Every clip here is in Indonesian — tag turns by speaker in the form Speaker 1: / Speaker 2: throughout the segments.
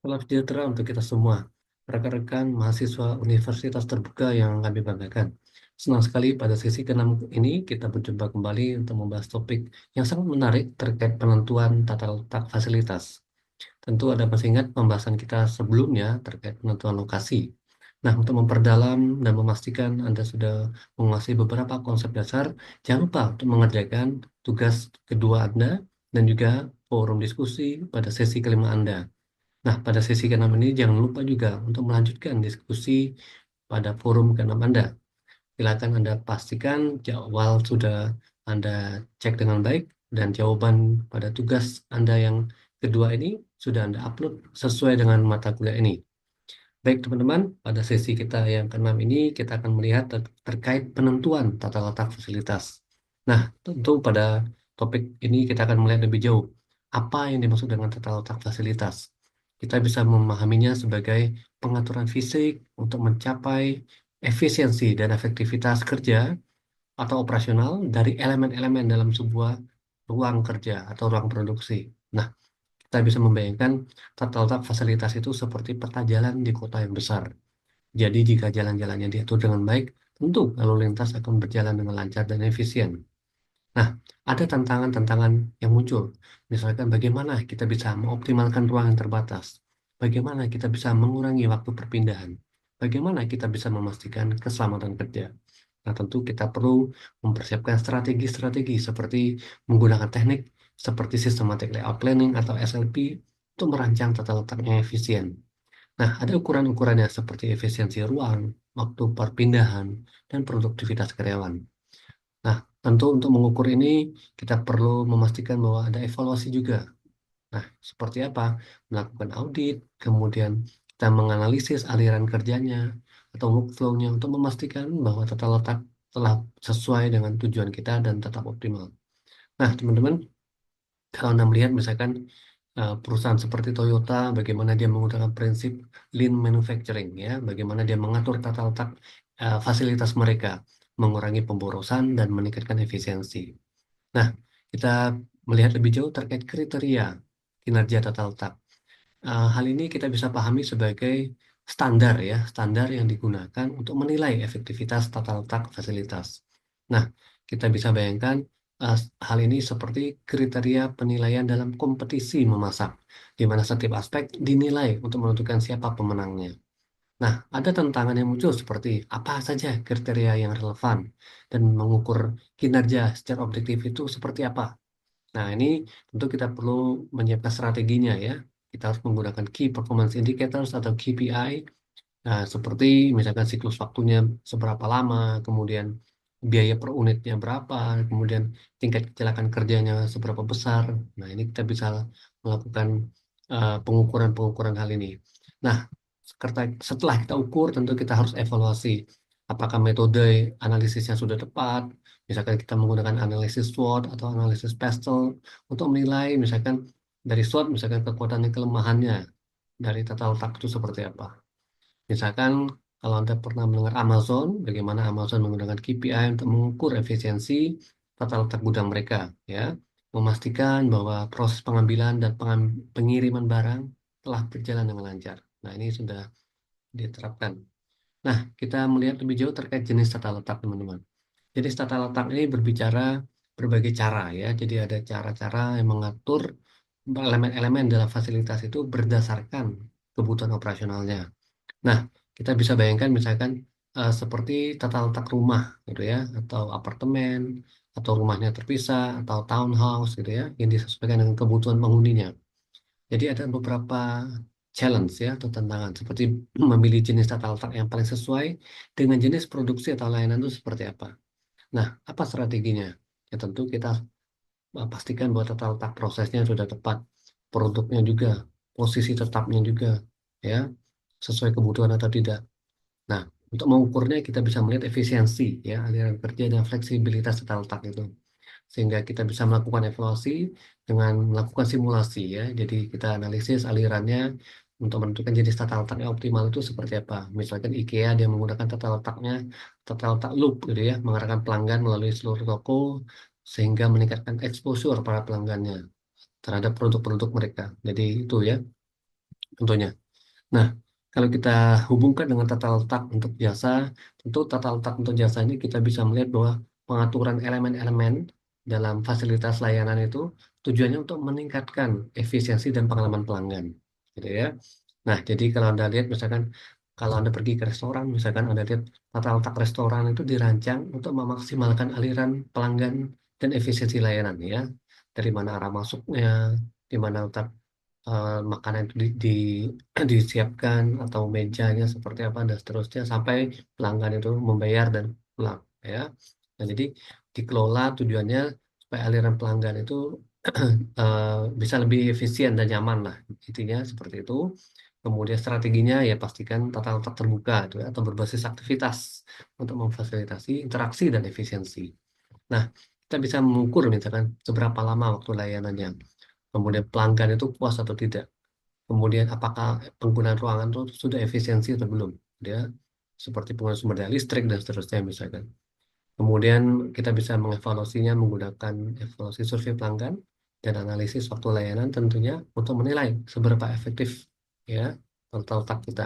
Speaker 1: Salam sejahtera untuk kita semua, rekan-rekan mahasiswa Universitas Terbuka yang kami banggakan. Senang sekali pada sesi ke-6 ini kita berjumpa kembali untuk membahas topik yang sangat menarik terkait penentuan tata letak fasilitas. Tentu ada masih ingat pembahasan kita sebelumnya terkait penentuan lokasi. Nah, untuk memperdalam dan memastikan Anda sudah menguasai beberapa konsep dasar, jangan lupa untuk mengerjakan tugas kedua Anda dan juga forum diskusi pada sesi kelima Anda. Nah, pada sesi ke-6 ini jangan lupa juga untuk melanjutkan diskusi pada forum ke-6 Anda. Silakan Anda pastikan jadwal sudah Anda cek dengan baik dan jawaban pada tugas Anda yang kedua ini sudah Anda upload sesuai dengan mata kuliah ini. Baik teman-teman, pada sesi kita yang ke-6 ini kita akan melihat terkait penentuan tata letak fasilitas. Nah, tentu pada topik ini kita akan melihat lebih jauh apa yang dimaksud dengan tata letak fasilitas. Kita bisa memahaminya sebagai pengaturan fisik untuk mencapai efisiensi dan efektivitas kerja atau operasional dari elemen-elemen dalam sebuah ruang kerja atau ruang produksi. Nah, kita bisa membayangkan tata letak fasilitas itu seperti peta jalan di kota yang besar. Jadi jika jalan-jalannya diatur dengan baik, tentu lalu lintas akan berjalan dengan lancar dan efisien. Nah, ada tantangan-tantangan yang muncul. Misalkan bagaimana kita bisa mengoptimalkan ruang yang terbatas. Bagaimana kita bisa mengurangi waktu perpindahan. Bagaimana kita bisa memastikan keselamatan kerja. Nah, tentu kita perlu mempersiapkan strategi-strategi seperti menggunakan teknik seperti Systematic Layout Planning atau SLP untuk merancang tata letak yang efisien. Nah, ada ukuran-ukurannya seperti efisiensi ruang, waktu perpindahan, dan produktivitas karyawan. Nah, tentu untuk mengukur ini kita perlu memastikan bahwa ada evaluasi juga. Nah, seperti apa? Melakukan audit, kemudian kita menganalisis aliran kerjanya atau workflow-nya untuk memastikan bahwa tata letak telah sesuai dengan tujuan kita dan tetap optimal. Nah, teman-teman, kalau Anda melihat misalkan perusahaan seperti Toyota, bagaimana dia menggunakan prinsip lean manufacturing, ya, bagaimana dia mengatur tata letak fasilitas mereka, mengurangi pemborosan dan meningkatkan efisiensi. Nah, kita melihat lebih jauh terkait kriteria kinerja tata letak. Hal ini kita bisa pahami sebagai standar ya, standar yang digunakan untuk menilai efektivitas tata letak fasilitas. Nah, kita bisa bayangkan hal ini seperti kriteria penilaian dalam kompetisi memasak, di mana setiap aspek dinilai untuk menentukan siapa pemenangnya. Nah, ada tantangan yang muncul seperti apa saja kriteria yang relevan dan mengukur kinerja secara objektif itu seperti apa. Nah, ini tentu kita perlu menyiapkan strateginya ya. Kita harus menggunakan Key Performance Indicators atau KPI, nah, seperti misalkan siklus waktunya seberapa lama, kemudian biaya per unitnya berapa, kemudian tingkat kecelakaan kerjanya seberapa besar. Nah, ini kita bisa melakukan pengukuran-pengukuran hal ini. Nah, setelah kita ukur, tentu kita harus evaluasi apakah metode analisisnya sudah tepat. Misalkan kita menggunakan analisis SWOT atau analisis PESTEL untuk menilai misalkan dari SWOT, misalkan kekuatan dan kelemahannya dari tata letak itu seperti apa. Misalkan kalau Anda pernah mendengar Amazon, bagaimana Amazon menggunakan KPI untuk mengukur efisiensi tata letak gudang mereka, ya, memastikan bahwa proses pengambilan dan pengiriman barang telah berjalan dengan lancar. Nah, ini sudah diterapkan. Nah, kita melihat lebih jauh terkait jenis tata letak, teman-teman. Jadi tata letak ini berbicara berbagai cara, ya. Jadi ada cara-cara yang mengatur elemen-elemen dalam fasilitas itu berdasarkan kebutuhan operasionalnya. Nah, kita bisa bayangkan misalkan seperti tata letak rumah gitu ya, atau apartemen, atau rumahnya terpisah, atau townhouse gitu ya, yang disesuaikan dengan kebutuhan penghuninya. Jadi ada beberapa challenge ya atau tantangan seperti memilih jenis tata letak yang paling sesuai dengan jenis produksi atau layanan itu seperti apa. Nah, apa strateginya? Ya tentu kita pastikan bahwa tata letak prosesnya sudah tepat, produknya juga, posisi tetapnya juga, ya, sesuai kebutuhan atau tidak. Nah, untuk mengukurnya kita bisa melihat efisiensi ya, aliran kerja dan fleksibilitas tata letak itu. Sehingga kita bisa melakukan evaluasi dengan melakukan simulasi ya. Jadi kita analisis alirannya untuk menentukan jenis tata letak yang optimal itu seperti apa. Misalkan IKEA dia menggunakan tata letak loop gitu ya, mengarahkan pelanggan melalui seluruh toko sehingga meningkatkan exposure para pelanggannya terhadap produk-produk mereka. Jadi itu ya. tentunya. Nah, kalau kita hubungkan dengan tata letak untuk jasa, tentu tata letak untuk jasa ini kita bisa melihat bahwa pengaturan elemen-elemen dalam fasilitas layanan itu tujuannya untuk meningkatkan efisiensi dan pengalaman pelanggan, gitu ya. Nah, jadi kalau Anda lihat misalkan kalau Anda pergi ke restoran, misalkan Anda lihat tata letak restoran itu dirancang untuk memaksimalkan aliran pelanggan dan efisiensi layanan ya. Dari mana arah masuknya, di mana letak makanan itu disiapkan atau mejanya seperti apa dan seterusnya sampai pelanggan itu membayar dan pulang ya. Nah, jadi dikelola tujuannya supaya aliran pelanggan itu eh, bisa lebih efisien dan nyaman lah intinya seperti itu. Kemudian strateginya ya pastikan tata letak terbuka itu ya, atau berbasis aktivitas untuk memfasilitasi interaksi dan efisiensi. Nah, kita bisa mengukur misalkan seberapa lama waktu layanannya, kemudian pelanggan itu puas atau tidak. Kemudian apakah penggunaan ruangan itu sudah efisiensi atau belum? Dia seperti penggunaan sumber daya listrik dan seterusnya misalkan. Kemudian kita bisa mengevaluasinya menggunakan evaluasi survei pelanggan dan analisis waktu layanan tentunya untuk menilai seberapa efektif ya tata letak kita.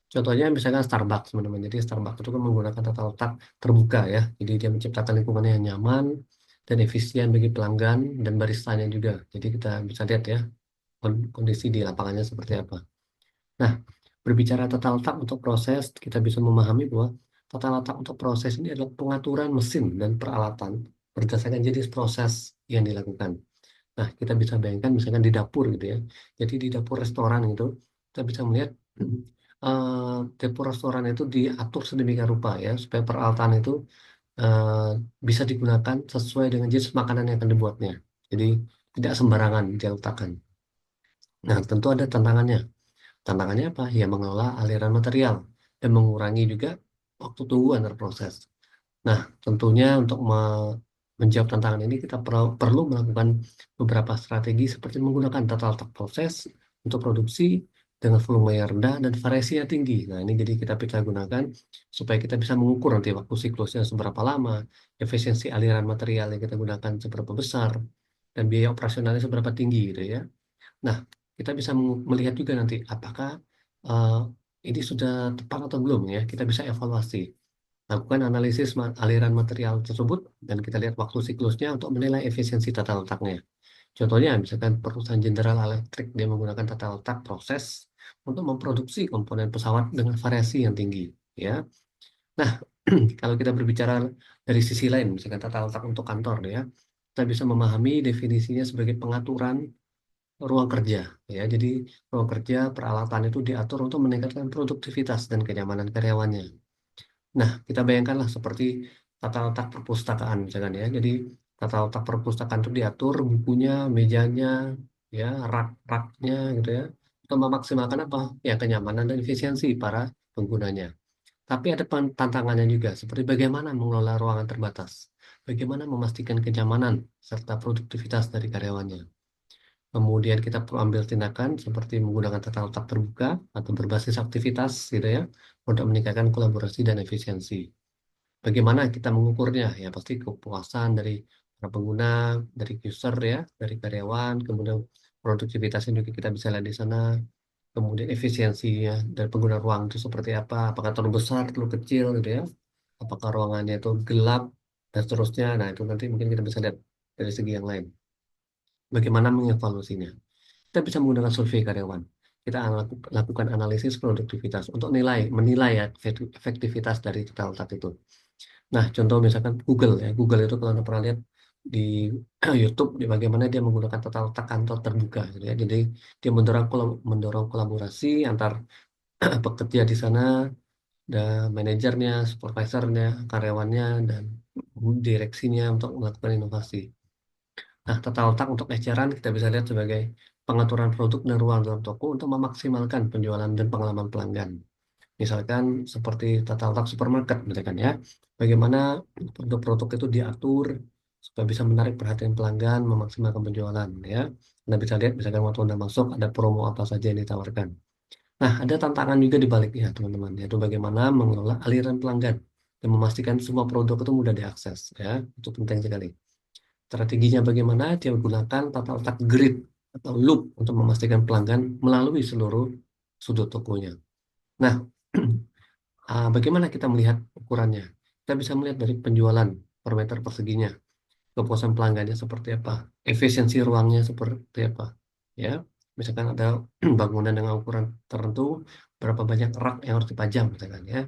Speaker 1: Contohnya misalkan Starbucks teman-teman. Jadi Starbucks itu kan menggunakan tata letak terbuka ya. Jadi dia menciptakan lingkungan yang nyaman dan efisien bagi pelanggan dan baristanya juga. Jadi kita bisa lihat ya kondisi di lapangannya seperti apa. Nah, berbicara tata letak untuk proses, kita bisa memahami bahwa tata letak untuk proses ini adalah pengaturan mesin dan peralatan berdasarkan jenis proses yang dilakukan. Nah, kita bisa bayangkan misalkan di dapur gitu ya. Jadi di dapur restoran itu, kita bisa melihat dapur restoran itu diatur sedemikian rupa ya, supaya peralatan itu eh, bisa digunakan sesuai dengan jenis makanan yang akan dibuatnya. Jadi tidak sembarangan diletakkan. Nah, tentu ada tantangannya. Tantangannya apa? Ya mengelola aliran material dan mengurangi juga waktu tunggu antar proses. Nah, tentunya untuk menjawab tantangan ini kita perlu melakukan beberapa strategi seperti menggunakan tata letak proses untuk produksi dengan volume yang rendah dan variasinya tinggi. Nah, ini jadi kita bisa gunakan supaya kita bisa mengukur nanti waktu siklusnya seberapa lama, efisiensi aliran material yang kita gunakan seberapa besar, dan biaya operasionalnya seberapa tinggi gitu ya. Nah, kita bisa melihat juga nanti apakah eh, ini sudah tepat atau belum ya. Kita bisa evaluasi. Lakukan analisis aliran material tersebut dan kita lihat waktu siklusnya untuk menilai efisiensi tata letaknya. Contohnya, misalkan perusahaan General Electric dia menggunakan tata letak proses untuk memproduksi komponen pesawat dengan variasi yang tinggi. Ya, nah kalau kita berbicara dari sisi lain, misalkan tata letak untuk kantor ya, kita bisa memahami definisinya sebagai pengaturan ruang kerja ya. Jadi ruang kerja peralatan itu diatur untuk meningkatkan produktivitas dan kenyamanan karyawannya. Nah, kita bayangkanlah seperti tata letak perpustakaan misalkan ya. Jadi tata letak perpustakaan itu diatur bukunya, mejanya, ya, rak-raknya gitu ya. Untuk memaksimalkan apa? Ya, kenyamanan dan efisiensi para penggunanya. Tapi ada tantangannya juga, seperti bagaimana mengelola ruangan terbatas, bagaimana memastikan kenyamanan serta produktivitas dari karyawannya. Kemudian kita perlu ambil tindakan seperti menggunakan tata letak terbuka atau berbasis aktivitas gitu ya untuk meningkatkan kolaborasi dan efisiensi. Bagaimana kita mengukurnya? Ya pasti kepuasan dari para pengguna, dari user ya, dari karyawan, kemudian produktivitasnya juga kita bisa lihat di sana. Kemudian efisiensinya dari pengguna ruang itu seperti apa? Apakah terlalu besar, terlalu kecil gitu ya? Apakah ruangannya itu gelap dan seterusnya? Nah itu nanti mungkin kita bisa lihat dari segi yang lain. Bagaimana mengevaluasinya? Kita bisa menggunakan survei karyawan. Kita lakukan analisis produktivitas untuk menilai ya efektivitas dari tata letak itu. Nah, contoh misalkan Google ya. Google itu kalau Anda pernah lihat di YouTube di bagaimana dia menggunakan tata letak kantor terbuka gitu ya. Jadi dia mendorong kolaborasi antar pekerja di sana, dan manajernya, supervisornya, karyawannya dan direksinya untuk melakukan inovasi. Nah, tata letak untuk eceran kita bisa lihat sebagai pengaturan produk dan ruang dalam toko untuk memaksimalkan penjualan dan pengalaman pelanggan. Misalkan seperti tata letak supermarket, misalkan ya, bagaimana produk-produk itu diatur supaya bisa menarik perhatian pelanggan, memaksimalkan penjualan ya. Anda bisa lihat misalkan waktu Anda masuk ada promo apa saja yang ditawarkan. Nah, ada tantangan juga di baliknya, teman-teman, yaitu bagaimana mengelola aliran pelanggan dan memastikan semua produk itu mudah diakses ya. Itu penting sekali. Strateginya bagaimana? Dia menggunakan tata letak grid. atau loop untuk memastikan pelanggan melalui seluruh sudut tokonya. Nah, bagaimana kita melihat ukurannya? Kita bisa melihat dari penjualan per meter perseginya, kepuasan pelanggannya seperti apa, efisiensi ruangnya seperti apa. Ya, misalkan ada bangunan dengan ukuran tertentu, berapa banyak rak yang harus dipajang, misalkan ya.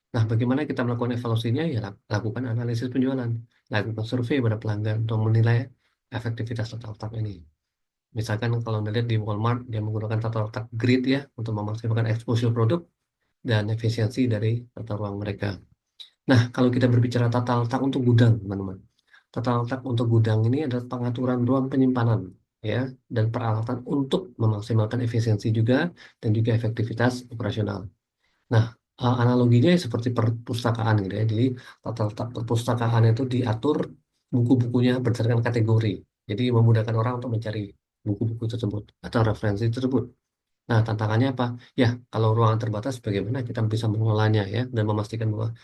Speaker 1: Nah, bagaimana kita melakukan evaluasinya? Ya, lakukan analisis penjualan, lakukan survei pada pelanggan untuk menilai efektivitas tata letak ini. Misalkan kalau Anda lihat di Walmart, dia menggunakan tata letak grid ya untuk memaksimalkan exposure produk dan efisiensi dari tata ruang mereka. Nah, kalau kita berbicara tata letak untuk gudang, teman-teman. Tata letak untuk gudang ini adalah pengaturan ruang penyimpanan ya dan peralatan untuk memaksimalkan efisiensi juga dan juga efektivitas operasional. Nah, analoginya seperti perpustakaan gitu ya. Jadi tata letak perpustakaan itu diatur buku-bukunya berdasarkan kategori. Jadi memudahkan orang untuk mencari buku-buku tersebut atau referensi tersebut. Nah, tantangannya apa? Ya, kalau ruangan terbatas, bagaimana kita bisa mengelolanya ya dan memastikan bahwa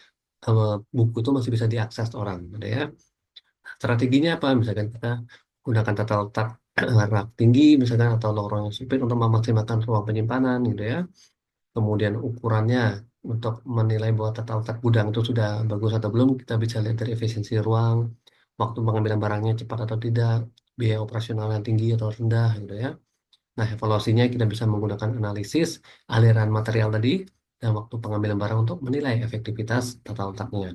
Speaker 1: buku itu masih bisa diakses orang, gitu ya. Strateginya apa? Misalkan kita gunakan tata letak rak tinggi, misalkan atau lorong yang sempit untuk memaksimalkan ruang penyimpanan, gitu ya. Kemudian ukurannya untuk menilai bahwa tata letak gudang itu sudah bagus atau belum, kita bisa lihat dari efisiensi ruang, waktu pengambilan barangnya cepat atau tidak, biaya operasional yang tinggi atau rendah, gitu ya. Nah, evaluasinya kita bisa menggunakan analisis aliran material tadi dan waktu pengambilan barang untuk menilai efektivitas tata letaknya.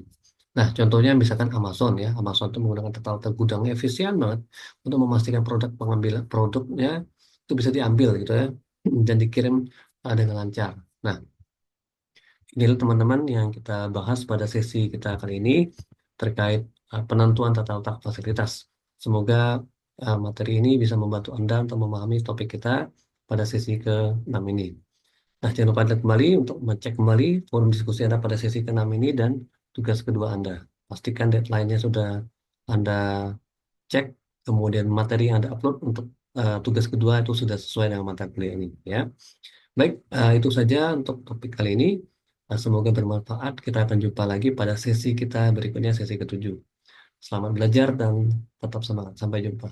Speaker 1: Nah, contohnya misalkan Amazon ya. Amazon itu menggunakan tata letak gudang efisien banget untuk memastikan produk pengambilan produknya itu bisa diambil gitu ya dan dikirim dengan lancar. Nah, inilah teman-teman yang kita bahas pada sesi kita kali ini terkait penentuan tata letak fasilitas. Semoga materi ini bisa membantu Anda untuk memahami topik kita pada sesi ke-6 ini. Nah, jangan lupa Anda kembali untuk mengecek kembali forum diskusi Anda pada sesi ke-6 ini dan tugas kedua Anda. Pastikan deadline-nya sudah Anda cek, kemudian materi yang Anda upload untuk tugas kedua itu sudah sesuai dengan mata kuliah ini. Ya. Baik, itu saja untuk topik kali ini. Semoga bermanfaat. Kita akan jumpa lagi pada sesi kita berikutnya, sesi ke-7. Selamat belajar dan tetap semangat. Sampai jumpa.